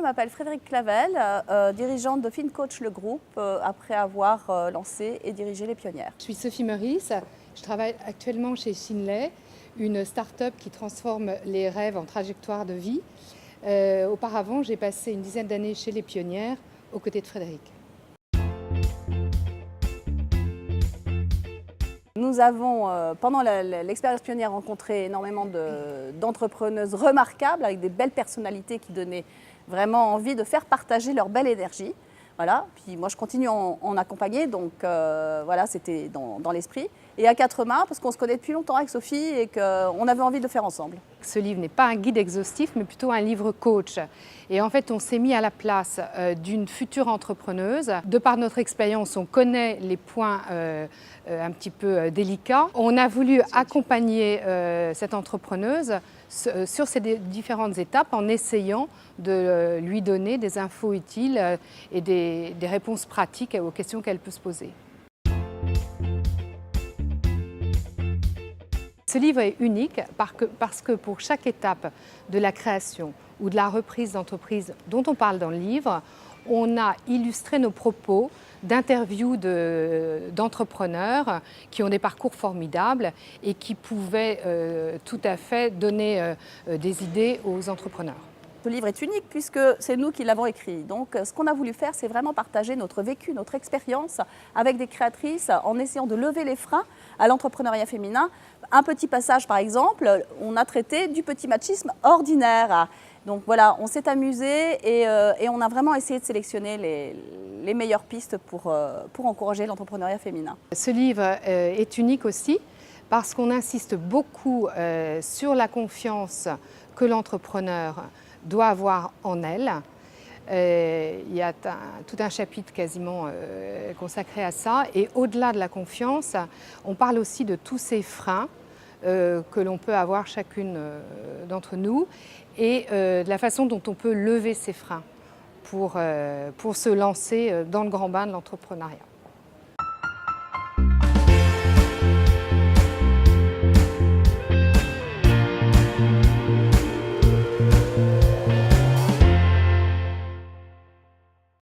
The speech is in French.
je m'appelle Frédérique Clavel, dirigeante de FinCoach le groupe, après avoir lancé et dirigé les Pionnières. Je suis Sophie Meurice, je travaille actuellement chez Shinley, une start-up qui transforme les rêves en trajectoire de vie. Auparavant, j'ai passé une dizaine d'années chez les Pionnières, aux côtés de Frédéric. Nous avons, pendant l'expérience pionnière, rencontré énormément d'entrepreneuses remarquables, avec des belles personnalités qui donnaient vraiment envie de faire partager leur belle énergie. Voilà. Puis moi, je continue à en accompagner, donc voilà, c'était dans l'esprit. Et à quatre mains, parce qu'on se connaît depuis longtemps avec Sophie et qu'on avait envie de le faire ensemble. Ce livre n'est pas un guide exhaustif, mais plutôt un livre coach. Et en fait, on s'est mis à la place d'une future entrepreneuse. De par notre expérience, on connaît les points un petit peu délicats. On a voulu accompagner cette entrepreneuse sur ces différentes étapes en essayant de lui donner des infos utiles et des réponses pratiques aux questions qu'elle peut se poser. Ce livre est unique parce que pour chaque étape de la création ou de la reprise d'entreprise dont on parle dans le livre, on a illustré nos propos d'interviews d'entrepreneurs qui ont des parcours formidables et qui pouvaient tout à fait donner des idées aux entrepreneurs. Ce livre est unique puisque c'est nous qui l'avons écrit. Donc ce qu'on a voulu faire, c'est vraiment partager notre vécu, notre expérience avec des créatrices en essayant de lever les freins à l'entrepreneuriat féminin. Un petit passage par exemple, on a traité du petit machisme ordinaire. Donc voilà, on s'est amusé et on a vraiment essayé de sélectionner les meilleures pistes pour encourager l'entrepreneuriat féminin. Ce livre est unique aussi parce qu'on insiste beaucoup sur la confiance que l'entrepreneur doit avoir en elle. Il y a tout un chapitre quasiment consacré à ça. Et au-delà de la confiance, on parle aussi de tous ces freins que l'on peut avoir chacune d'entre nous et de la façon dont on peut lever ces freins pour se lancer dans le grand bain de l'entrepreneuriat.